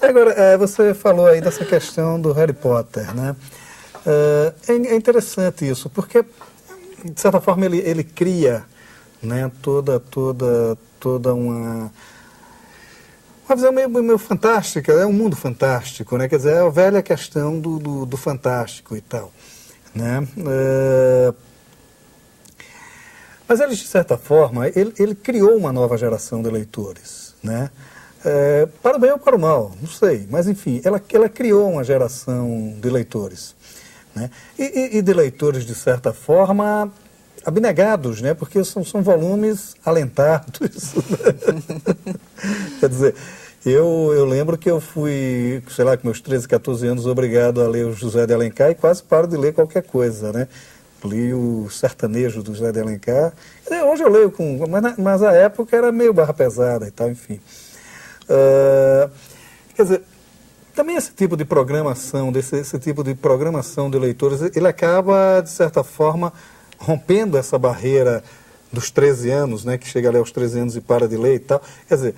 Agora, você falou aí dessa questão do Harry Potter, né? É interessante isso, porque, de certa forma, ele cria, né, toda uma visão meio fantástica, é um mundo fantástico, né? Quer dizer, é a velha questão do fantástico e tal, né? Mas ele, de certa forma, ele criou uma nova geração de leitores, né? Para o bem ou para o mal, não sei, mas enfim, ela criou uma geração de leitores, né? E de leitores, de certa forma, abnegados, né? Porque são volumes alentados. Né? Quer dizer, eu lembro que eu fui, sei lá, com meus 13, 14 anos, obrigado a ler o José de Alencar e quase paro de ler qualquer coisa, né? Li o Sertanejo do José de Alencar. Hoje eu leio mas na época era meio barra pesada e tal, enfim. Quer dizer, também esse tipo de programação, esse tipo de programação de leitores, ele acaba, de certa forma, rompendo essa barreira dos 13 anos, né, que chega ali aos 13 anos e para de ler e tal. Quer dizer,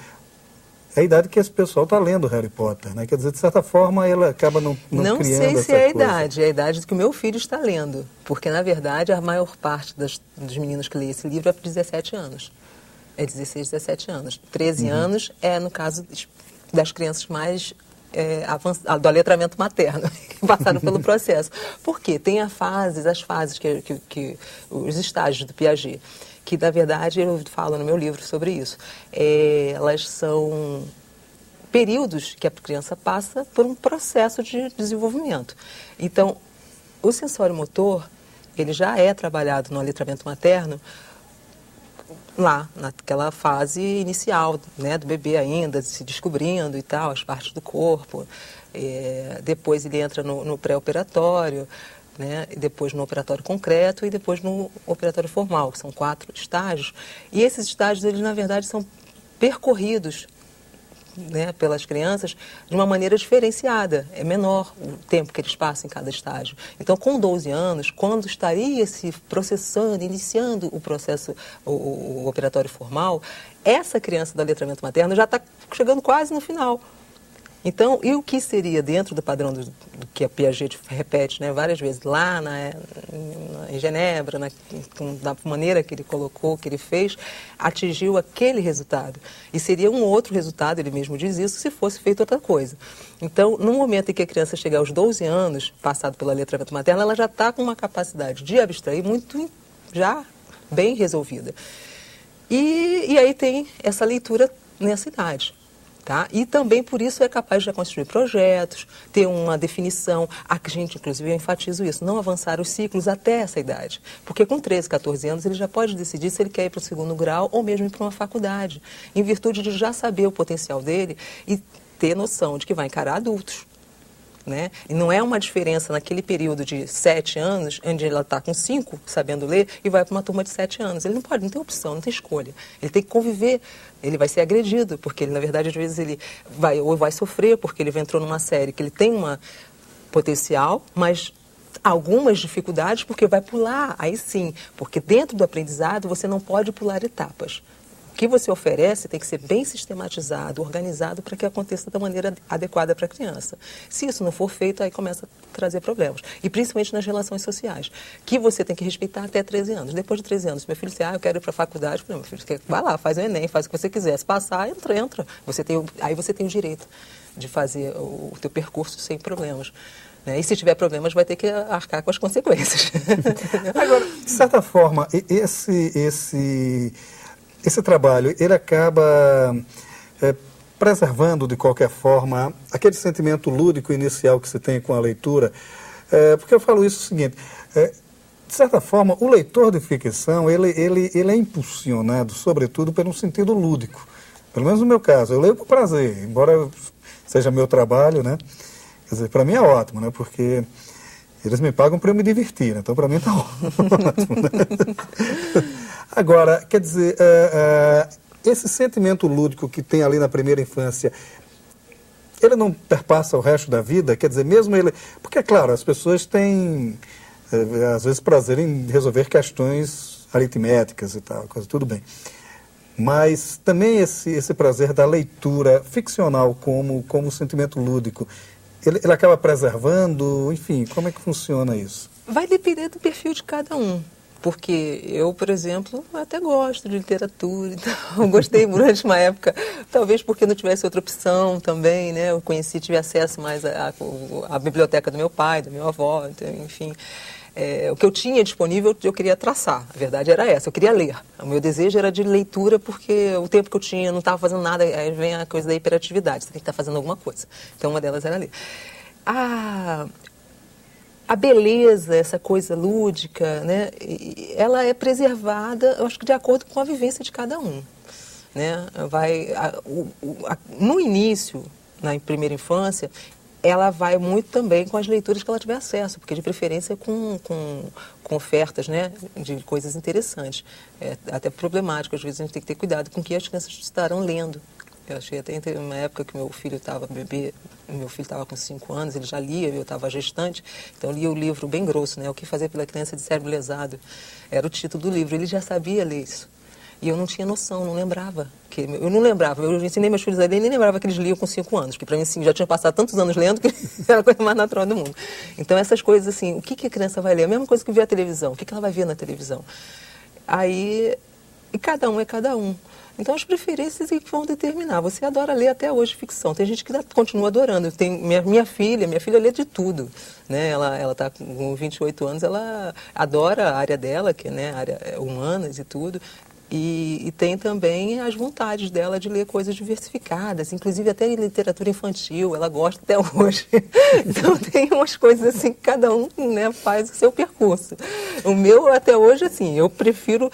é a idade que esse pessoal está lendo Harry Potter, né? Quer dizer, de certa forma, ela acaba não criando essa coisa. Não sei se é a idade, é a idade que o meu filho está lendo. Porque, na verdade, a maior parte dos meninos que lê esse livro é por 17 anos. É 16, 17 anos. 13 anos é, no caso, das crianças mais avançadas, do aletramento materno, que passaram pelo processo. Por quê? Tem as fases, os estágios do Piaget, que, na verdade, eu falo no meu livro sobre isso. Elas são períodos que a criança passa por um processo de desenvolvimento. Então, o sensório motor, ele já é trabalhado no aletramento materno lá, naquela fase inicial, né, do bebê ainda, se descobrindo e tal, as partes do corpo. Depois ele entra no pré-operatório, né, e depois no operatório concreto e depois no operatório formal, que são 4 estágios. E esses estágios, eles, na verdade, são percorridos, né, pelas crianças de uma maneira diferenciada. É menor o tempo que eles passam em cada estágio. Então, com 12 anos, quando estaria se processando, iniciando o processo, o operatório formal, essa criança do aletramento materno já está chegando quase no final. Então, e o que seria dentro do padrão do que a Piaget repete, né, várias vezes, lá em Genebra, da maneira que ele colocou, que ele fez, atingiu aquele resultado. E seria um outro resultado, ele mesmo diz isso, se fosse feito outra coisa. Então, no momento em que a criança chegar aos 12 anos, passado pelo aletramento materno, ela já está com uma capacidade de abstrair muito já bem resolvida. E aí tem essa leitura nessa idade. Tá? E também por isso é capaz de construir projetos, ter uma definição. A gente, inclusive, eu enfatizo isso, não avançar os ciclos até essa idade. Porque com 13, 14 anos ele já pode decidir se ele quer ir para o 2º grau ou mesmo ir para uma faculdade, em virtude de já saber o potencial dele e ter noção de que vai encarar adultos. Né? E não é uma diferença naquele período de 7 anos, onde ela está com 5, sabendo ler, e vai para uma turma de 7 anos. Ele não pode, não tem opção, não tem escolha. Ele tem que conviver, ele vai ser agredido, porque ele, na verdade, às vezes ele vai sofrer, porque ele entrou numa série que ele tem uma potencial, mas algumas dificuldades, porque vai pular, aí sim, porque dentro do aprendizado você não pode pular etapas. O que você oferece tem que ser bem sistematizado, organizado, para que aconteça da maneira adequada para a criança. Se isso não for feito, aí começa a trazer problemas. E principalmente nas relações sociais, que você tem que respeitar até 13 anos. Depois de 13 anos, meu filho diz, eu quero ir para a faculdade. Meu filho, vai lá, faz o Enem, faz o que você quiser. Se passar, entra. Aí você tem o direito de fazer o teu percurso sem problemas. E se tiver problemas, vai ter que arcar com as consequências. Agora, de certa forma, esse trabalho, ele acaba preservando, de qualquer forma, aquele sentimento lúdico inicial que se tem com a leitura. Porque eu falo isso o seguinte, de certa forma, o leitor de ficção, ele é impulsionado, sobretudo, pelo sentido lúdico. Pelo menos no meu caso, eu leio por prazer, embora seja meu trabalho, né? Quer dizer, para mim é ótimo, né? Porque eles me pagam para eu me divertir, né? Então para mim está ótimo, né? Agora, quer dizer, esse sentimento lúdico que tem ali na primeira infância, ele não perpassa o resto da vida? Quer dizer, mesmo ele... Porque, é claro, as pessoas têm, às vezes, prazer em resolver questões aritméticas e tal, coisa, tudo bem. mas também esse prazer da leitura ficcional como sentimento lúdico, ele acaba preservando, enfim, como é que funciona isso? Vai depender do perfil de cada um. Porque eu, por exemplo, até gosto de literatura, então gostei durante uma época, talvez porque não tivesse outra opção também, né? Eu tive acesso mais à biblioteca do meu pai, do meu avô, então, enfim. O que eu tinha disponível eu queria traçar, a verdade era essa, eu queria ler. O meu desejo era de leitura porque o tempo que eu tinha não estava fazendo nada, aí vem a coisa da hiperatividade, você tem que estar fazendo alguma coisa. Então uma delas era ler. A beleza, essa coisa lúdica, né, ela é preservada, eu acho que de acordo com a vivência de cada um. Né? No início, na primeira infância, ela vai muito também com as leituras que ela tiver acesso, porque de preferência com ofertas, né, de coisas interessantes. É até problemático, às vezes a gente tem que ter cuidado com o que as crianças estarão lendo. Eu achei até uma época que meu filho estava bebê, meu filho estava com 5 anos, ele já lia, eu estava gestante, então eu lia o livro bem grosso, né? O que fazer pela criança de cérebro lesado. Era o título do livro, ele já sabia ler isso. E eu não tinha noção, não lembrava. Eu ensinei meus filhos a ler e nem lembrava que eles liam com 5 anos, porque para mim assim, já tinha passado tantos anos lendo que era a coisa mais natural do mundo. Então essas coisas assim, o que a criança vai ler? A mesma coisa que ver a televisão, o que ela vai ver na televisão? E cada um é cada um. Então, as preferências é que vão determinar. Você adora ler até hoje ficção. Tem gente que continua adorando. Tem minha filha lê de tudo. Né? Ela está com 28 anos, ela adora a área dela, que é, né, a área humanas e tudo. E tem também as vontades dela de ler coisas diversificadas, inclusive até literatura infantil, ela gosta até hoje. Então tem umas coisas assim que cada um, né, faz o seu percurso. O meu, até hoje, assim, eu prefiro...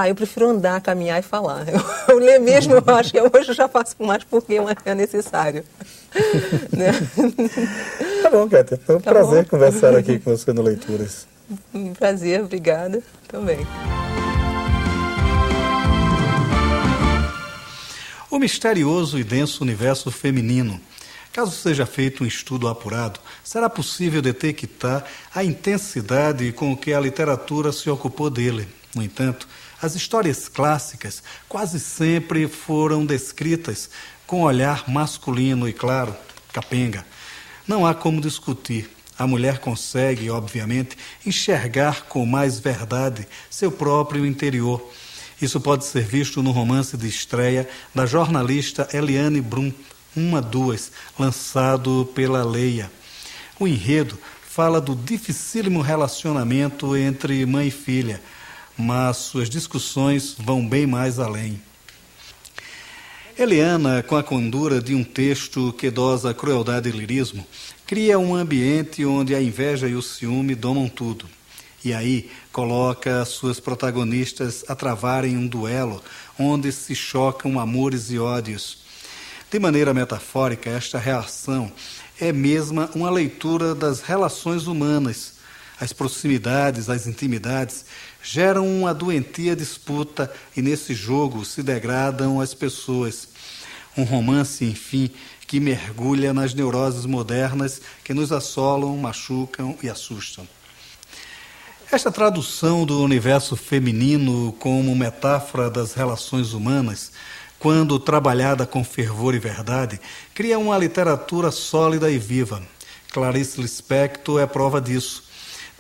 eu prefiro andar, caminhar e falar. Eu ler mesmo, eu acho que hoje eu já faço mais porque é necessário. Né? Tá bom, Kátia. Foi um prazer conversar aqui com você no Leituras. Um prazer, obrigada também. O misterioso e denso universo feminino. Caso seja feito um estudo apurado, será possível detectar a intensidade com que a literatura se ocupou dele. No entanto, as histórias clássicas quase sempre foram descritas com olhar masculino e, claro, capenga. Não há como discutir. A mulher consegue, obviamente, enxergar com mais verdade seu próprio interior. Isso pode ser visto no romance de estreia da jornalista Eliane Brum, 1-2, lançado pela Leia. O enredo fala do dificílimo relacionamento entre mãe e filha, mas suas discussões vão bem mais além. Eliana, com a candura de um texto que dosa crueldade e lirismo, cria um ambiente onde a inveja e o ciúme domam tudo. E aí coloca suas protagonistas a travarem um duelo onde se chocam amores e ódios. De maneira metafórica, esta reação é mesma uma leitura das relações humanas. As proximidades, as intimidades geram uma doentia disputa e nesse jogo se degradam as pessoas. Um romance, enfim, que mergulha nas neuroses modernas que nos assolam, machucam e assustam. Esta tradução do universo feminino como metáfora das relações humanas, quando trabalhada com fervor e verdade, cria uma literatura sólida e viva. Clarice Lispector é prova disso.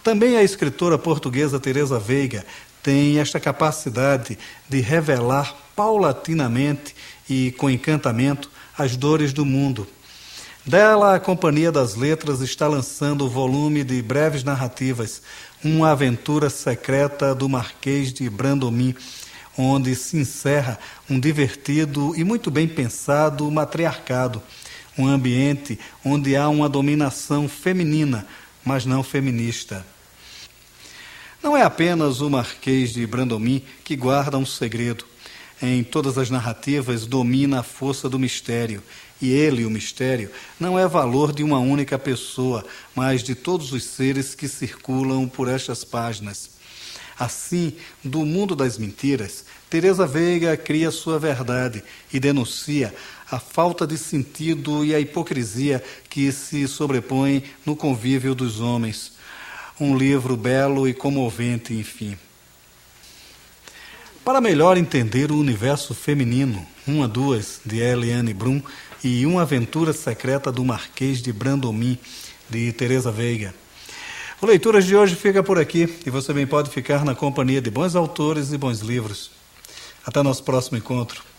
Também a escritora portuguesa Teresa Veiga tem esta capacidade de revelar paulatinamente e com encantamento as dores do mundo. Dela, a Companhia das Letras está lançando o volume de breves narrativas, Uma Aventura Secreta do Marquês de Brandomin, onde se encerra um divertido e muito bem pensado matriarcado, um ambiente onde há uma dominação feminina, mas não feminista. Não é apenas o Marquês de Brandomin que guarda um segredo. Em todas as narrativas domina a força do mistério, e ele, o mistério, não é valor de uma única pessoa, mas de todos os seres que circulam por estas páginas. Assim, do mundo das mentiras, Teresa Veiga cria sua verdade e denuncia a falta de sentido e a hipocrisia que se sobrepõem no convívio dos homens. Um livro belo e comovente, enfim. Para melhor entender o universo feminino, 1 a 2, de Eliane Brum, e Uma Aventura Secreta do Marquês de Brandomin, de Teresa Veiga. O Leituras de hoje fica por aqui e você bem pode ficar na companhia de bons autores e bons livros. Até nosso próximo encontro.